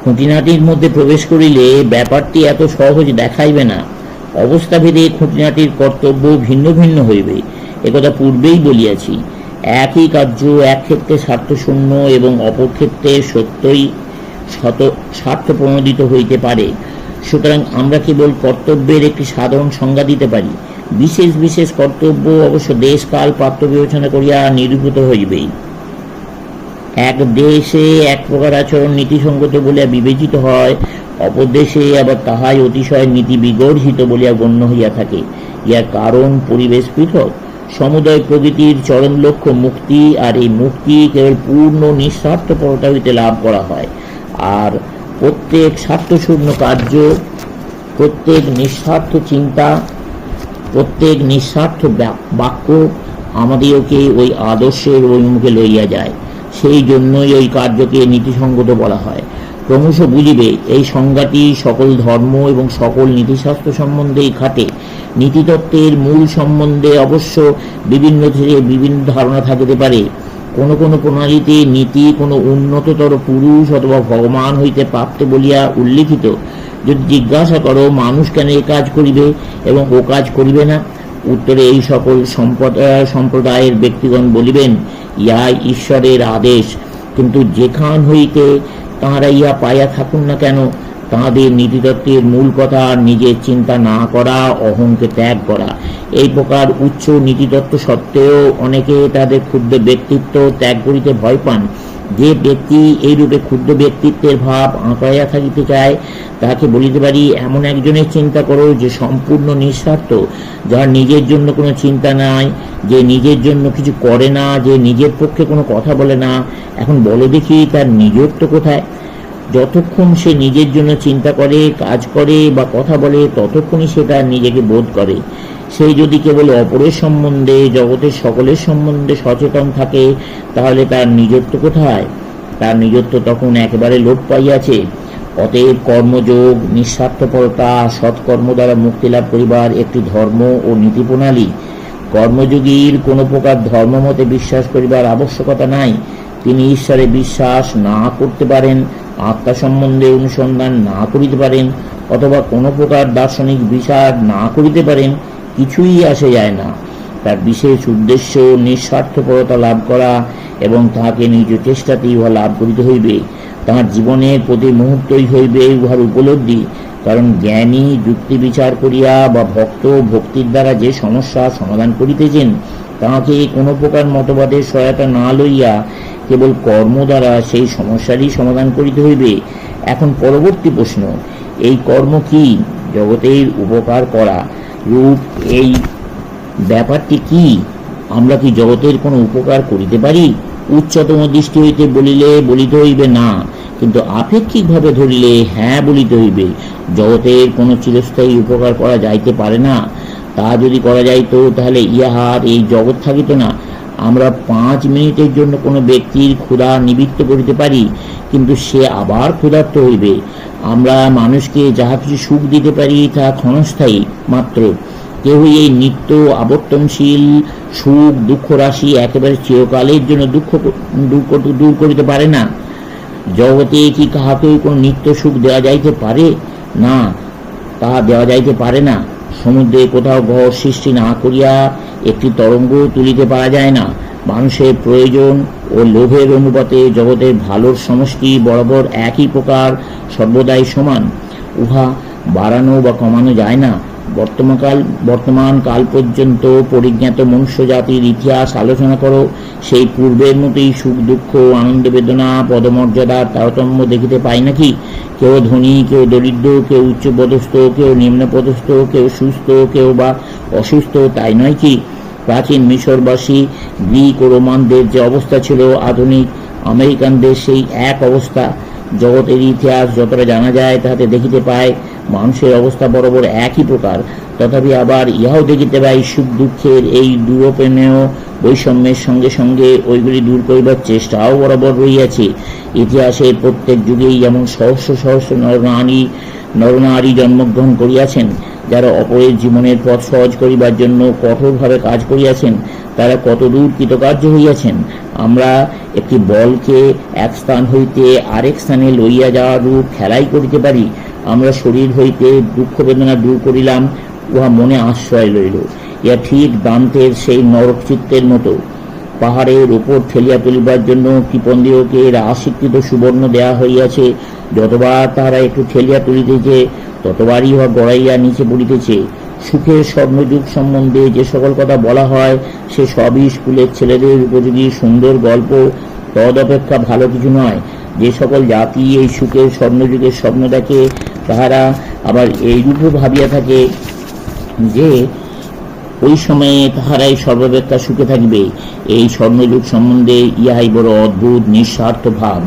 খুঁটিনাটির মধ্যে প্রবেশ করিলে ব্যাপারটি এত সহজ দেখাইবে না। অবস্থাভেদে খুঁটিনাটির কর্তব্য ভিন্ন ভিন্ন হইবে, একথা পূর্বেই বলিয়াছি। একই কার্য এক ক্ষেত্রে স্বার্থশূন্য এবং অপর ক্ষেত্রে সত্যই স্বার্থপ্রণোদিত হইতে পারে। সুতরাং আমরা কেবল কর্তব্যের একটি সাধারণ সংজ্ঞা দিতে পারি। বিশেষ বিশেষ কর্তব্য অবশ্য দেশ কাল পাত্র বিবেচনা করিয়া নিরূপিত হইবেই। এক দেশে এক প্রকার আচরণ নীতিসঙ্গত বলিয়া বিবেচিত হয়, অপর দেশে আবার তাহাই অতিশয় নীতি বিগর্হিত বলিয়া গণ্য হইয়া থাকে। ইহার কারণ পরিবেশ পৃথক। সমুদয় প্রকৃতির চরম লক্ষ্য মুক্তি, আর এই মুক্তি কেবল পূর্ণ নিঃস্বার্থপরতা হইতে লাভ করা হয়। আর প্রত্যেক স্বার্থশূন্য কার্য, প্রত্যেক নিঃস্বার্থ চিন্তা, প্রত্যেক নিঃস্বার্থ বাক্য আমাদেরকে ওই আদর্শের অভিমুখে লইয়া যায়। সেই জন্যই ওই কার্যকে নীতিসঙ্গত বলা হয়। ক্রমশ বুঝিবে এই সংজ্ঞাটি সকল ধর্ম এবং সকল নীতিশাস্ত্র সম্বন্ধেই খাটে। নীতিতত্ত্বের মূল সম্বন্ধে অবশ্য বিভিন্ন থেকে বিভিন্ন ধারণা থাকিতে পারে। কোনো কোনো প্রণালীতে নীতি কোনো উন্নততর পুরুষ অথবা ভগবান হইতে প্রাপ্ত বলিয়া উল্লিখিত। যদি জিজ্ঞাসা করো মানুষ কেন এ কাজ করিবে এবং ও কাজ করিবে না, উত্তরে এই সকল সম্প্রদায়ের ব্যক্তিগণ বলিবেন, ইহাই ঈশ্বরের আদেশ। কিন্তু যেখান হইতে তাঁহারা ইহা পাইয়া থাকুন না কেন, তাঁদের নীতিতত্ত্বের মূল কথা নিজের চিন্তা না করা, অহংকে ত্যাগ করা। এই প্রকার উচ্চ নীতিতত্ত্ব সত্ত্বেও অনেকে তাদের ক্ষুদ্র ব্যক্তিত্ব ত্যাগ করিতে ভয় পান। যে ব্যক্তি এইরূপে ক্ষুদ্র ব্যক্তিত্বের ভাব আঁকড়াইয়া থাকিতে চায়, তাকে বলিতে পারি, এমন একজনের চিন্তা করো যে সম্পূর্ণ নিঃস্বার্থ, যার নিজের জন্য কোনো চিন্তা নাই, যে নিজের জন্য কিছু করে না, যে নিজের পক্ষে কোনো কথা বলে না। এখন বলো দেখি তার নিজত্ব কোথায়? যতক্ষণ সে নিজের জন্য চিন্তা করে, কাজ করে বা কথা বলে, ততক্ষণই সে তার নিজেকে বোধ করে। সেই যদি কেবল অপরের সম্বন্ধে, জগতের সকলের সম্বন্ধে সচেতন থাকে, তাহলে তার নিজত্ব কোথায়? তার নিজত্ব তখন একেবারে লোপ পাইয়াছে। অতএব কর্মযোগ, নিঃস্বার্থপরতা, সৎকর্ম দ্বারা মুক্তি লাভ করিবার একটি ধর্ম ও নীতি প্রণালী। কর্মযোগীর কোনো প্রকার ধর্মমতে বিশ্বাস করিবার আবশ্যকতা নাই। তিনি ঈশ্বরে বিশ্বাস না করতে পারেন, আত্মা সম্বন্ধে অনুসন্ধান না করিতে পারেন, অথবা কোনো প্রকার দার্শনিক বিচার না করিতে পারেন, কিছুই আসে যায় না। তার বিশেষ উদ্দেশ্য নিঃস্বার্থপরতা লাভ করা, এবং তাহাকে নিজ চেষ্টাতেই উহা লাভ করিতে হইবে। তাহার জীবনের প্রতি মুহূর্তই হইবে উহার উপলব্ধি। কারণ জ্ঞানী যুক্তি বিচার করিয়া বা ভক্ত ভক্তির দ্বারা যে সমস্যা সমাধান করিতেছেন, তাহাকে কোনো প্রকার মতবাদের সহায়তা না লইয়া কেবল কর্ম দ্বারা সেই সমস্যারই সমাধান করিতে হইবে। এখন পরবর্তী প্রশ্ন, এই কর্ম কি? জগতের উপকার করা। রূপ এই ব্যাপারটি কি? আমরা কি জগতের কোনো উপকার করিতে পারি? উচ্চতম দৃষ্টি হইতে বলিলে বলিতে হইবে না, কিন্তু আপেক্ষিকভাবে ধরিলে হ্যাঁ বলিতে হইবে। জগতের কোনো চিরস্থায়ী উপকার করা যাইতে পারে না। তা যদি করা যাইত, তাহলে ইহার এই জগৎ থাকিত না। আমরা 5 মিনিটের জন্য কোনো ব্যক্তির ক্ষুধা নিবৃত্ত করিতে পারি, কিন্তু সে আবার ক্ষুধার্ত হইবে। আমরা মানুষকে যাহা কিছু সুখ দিতে পারি, তা ক্ষণস্থায়ী মাত্র। কেউই এই নিত্য আবর্তনশীল সুখ দুঃখ রাশি একেবারে চিরকালের জন্য দূর করিতে পারে না। জগতে কি কাহাকেও কোনো নিত্য সুখ দেওয়া যাইতে পারে? না, তাহা দেওয়া যাইতে পারে না। সমুদ্রে কোথাও ঘর সৃষ্টি না করিয়া একটি তরঙ্গ তুলিতে পারা যায় না। মানুষের প্রয়োজন ও লোভের অনুপাতে জগতের ভালোর সমষ্টি বরাবর একই প্রকার, সর্বদাই সমান। উহা বাড়ানো বা কমানো যায় না। বর্তমান কাল পর্যন্ত পরিজ্ঞাত মনুষ্য জাতির ইতিহাস আলোচনা করো, সেই পূর্বের মতোই সুখ দুঃখ, আনন্দ বেদনা, পদমর্যাদার তারতম্য দেখিতে পাই নাকি? কেউ ধনী, কেউ দরিদ্র, কেউ উচ্চপদস্থ, কেউ নিম্নপদস্থ, কেউ সুস্থ, কেউ বা অসুস্থ, তাই নয় কি? প্রাচীন মিশরবাসী, গ্রিক ও রোমানদের যে অবস্থা ছিল, আধুনিক আমেরিকানদের সেই এক অবস্থা। জগতের ইতিহাস যতটা জানা যায়, তাহাতে দেখিতে পায় মানুষের অবস্থা বরাবর একই প্রকার। তথাপি আবার ইহাও দেখিতে পাই সুখ দুঃখের এই দুরূপেণেও বৈষম্যের সঙ্গে সঙ্গে ওইগুলি দূর করিবার চেষ্টাও বরাবর রহিয়াছে। ইতিহাসের প্রত্যেক যুগেই যেমন সহস্র সহস্র নরনারী জন্মগ্রহণ করিয়াছেন, যারা অপরের জীবনের পথ সহজ করিবার জন্য কঠোরভাবে কাজ করিয়াছেন, তারা কতদূর কৃতকার্য হইয়াছেন। আমরা একটি বলকে এক স্থান হইতে আরেক স্থানে লইয়া যাওয়ার রূপ খেলাই করিতে পারি। আমরা শরীর হইতে দুঃখ বেদনা দূর করিলাম, উহা মনে আশ্রয় লইল। ইহা ঠিক দান্তের সেই নরকচিত্তের মতো। পাহাড়ের ওপর ঠেলিয়া তুলিবার জন্য কৃপণদিগকে রাশিকৃত সুবর্ণ দেয়া হইয়াছে। যতবার তাহারা একটু ঠেলিয়া তুলিতেছে, ততবারই উহা গড়াইয়া নিচে পড়িতেছে। সুখের স্বর্ণযুগ সম্বন্ধে যে সকল কথা বলা হয়, সে সবই স্কুলের ছেলেদের উপযোগী সুন্দর গল্প, তদ অপেক্ষা ভালো কিছু নয়। যে সকল জাতি এই সুখের স্বর্ণযুগের স্বপ্ন দেখে, তাহারা আবার এইরূপও ভাবিয়া থাকে যে ওই সময়ে তাহারাই সর্বাপেক্ষা সুখে থাকিবে। এই স্বর্ণযুগ সম্বন্ধে ইহাই বড় অদ্ভুত নিঃস্বার্থ ভাব।